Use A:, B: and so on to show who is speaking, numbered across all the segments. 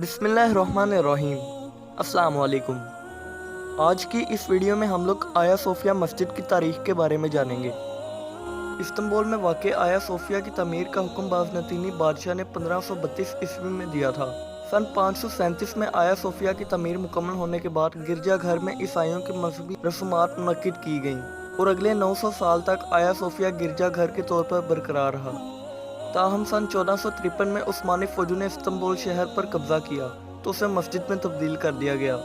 A: بسم اللہ الرحمن الرحیم۔ السلام علیکم۔ آج کی اس ویڈیو میں ہم لوگ آیا صوفیہ مسجد کی تاریخ کے بارے میں جانیں گے۔ استنبول میں واقع آیا صوفیہ کی تعمیر کا حکم بازنطینی بادشاہ نے 1532 عیسوی میں دیا تھا۔ سن 537 میں آیا صوفیہ کی تعمیر مکمل ہونے کے بعد گرجا گھر میں عیسائیوں کی مذہبی رسومات منعقد کی گئیں اور اگلے 900 سال تک آیا صوفیہ گرجا گھر کے طور پر برقرار رہا۔ تاہم سن 1453 میں عثمانی فوجوں نے استنبول شہر پر قبضہ کیا تو اسے مسجد میں تبدیل کر دیا گیا۔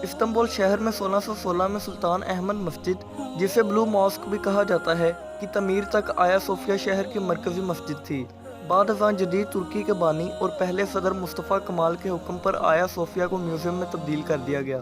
A: استنبول شہر میں 1616 میں سلطان احمد مسجد، جسے بلو ماسک بھی کہا جاتا ہے، کی تعمیر تک آیا صوفیہ شہر کی مرکزی مسجد تھی۔ بعد ازاں جدید ترکی کے بانی اور پہلے صدر مصطفیٰ کمال کے حکم پر آیا صوفیہ کو میوزیم میں تبدیل کر دیا گیا،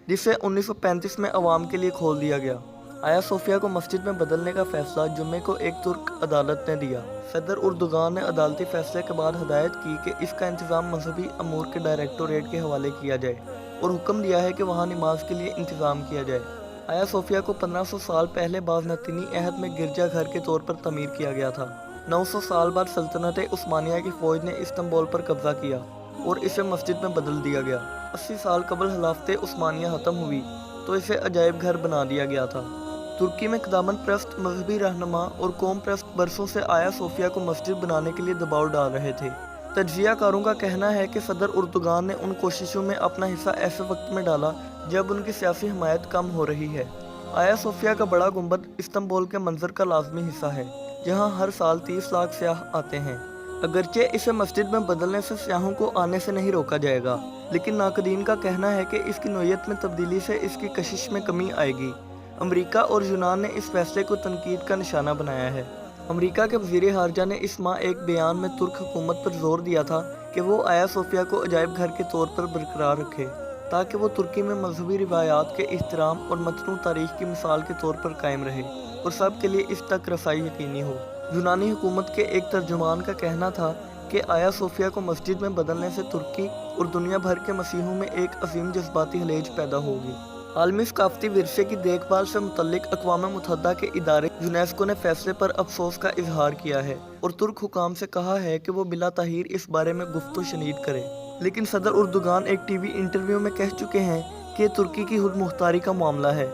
A: جسے 1935 میں عوام کے لیے کھول دیا گیا۔ آیا صوفیہ کو مسجد میں بدلنے کا فیصلہ جمعے کو ایک ترک عدالت نے دیا۔ صدر اردوغان نے عدالتی فیصلے کے بعد ہدایت کی کہ اس کا انتظام مذہبی امور کے ڈائریکٹوریٹ کے حوالے کیا جائے اور حکم دیا ہے کہ وہاں نماز کے لیے انتظام کیا جائے۔ آیا صوفیہ کو 1500 سال پہلے بازنطینی عہد میں گرجا گھر کے طور پر تعمیر کیا گیا تھا۔ 900 سال بعد سلطنت عثمانیہ کی فوج نے استنبول پر قبضہ کیا اور اسے مسجد میں بدل دیا گیا۔ 80 سال قبل خلافت عثمانیہ ختم ہوئی تو اسے عجائب گھر بنا دیا گیا تھا۔ ترکی میں قدامت پرست مذہبی رہنما اور قوم پرست برسوں سے آیا صوفیہ کو مسجد بنانے کے لیے دباؤ ڈال رہے تھے۔ تجزیہ کاروں کا کہنا ہے کہ صدر اردوغان نے ان کوششوں میں اپنا حصہ ایسے وقت میں ڈالا جب ان کی سیاسی حمایت کم ہو رہی ہے۔ آیا صوفیہ کا بڑا گنبد استنبول کے منظر کا لازمی حصہ ہے، جہاں ہر سال 30 لاکھ سیاح آتے ہیں۔ اگرچہ اسے مسجد میں بدلنے سے سیاحوں کو آنے سے نہیں روکا جائے گا، لیکن ناقدین کا کہنا ہے کہ اس کی نوعیت میں تبدیلی سے اس کی کشش میں کمی آئے گی۔ امریکہ اور یونان نے اس فیصلے کو تنقید کا نشانہ بنایا ہے۔ امریکہ کے وزیر خارجہ نے اس ماہ ایک بیان میں ترک حکومت پر زور دیا تھا کہ وہ آیا صوفیہ کو عجائب گھر کے طور پر برقرار رکھے، تاکہ وہ ترکی میں مذہبی روایات کے احترام اور متنوع تاریخ کی مثال کے طور پر قائم رہے اور سب کے لیے اس تک رسائی یقینی ہو۔ یونانی حکومت کے ایک ترجمان کا کہنا تھا کہ آیا صوفیہ کو مسجد میں بدلنے سے ترکی اور دنیا بھر کے مسیحیوں میں ایک عظیم جذباتی ہلیج پیدا ہوگی۔ عالمی ثقافتی ورثے کی دیکھ بھال سے متعلق اقوام متحدہ کے ادارے یونیسکو نے فیصلے پر افسوس کا اظہار کیا ہے اور ترک حکام سے کہا ہے کہ وہ بلا تاخیر اس بارے میں گفت و شنید کرے۔ لیکن صدر اردوغان ایک ٹی وی انٹرویو میں کہہ چکے ہیں کہ یہ ترکی کی خود مختاری کا معاملہ ہے۔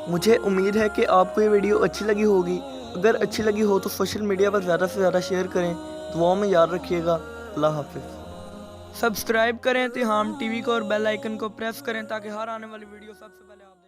A: مجھے امید ہے کہ آپ کو یہ ویڈیو اچھی لگی ہوگی۔ اگر اچھی لگی ہو تو سوشل میڈیا پر زیادہ سے زیادہ شیئر کریں۔ دعاؤں میں یاد رکھیے گا۔ اللہ حافظ۔
B: سبسکرائب کریں تیہام ٹی وی کو اور بیل آئیکن کو پریس کریں تاکہ ہر آنے والی ویڈیو سب سے پہلے آپ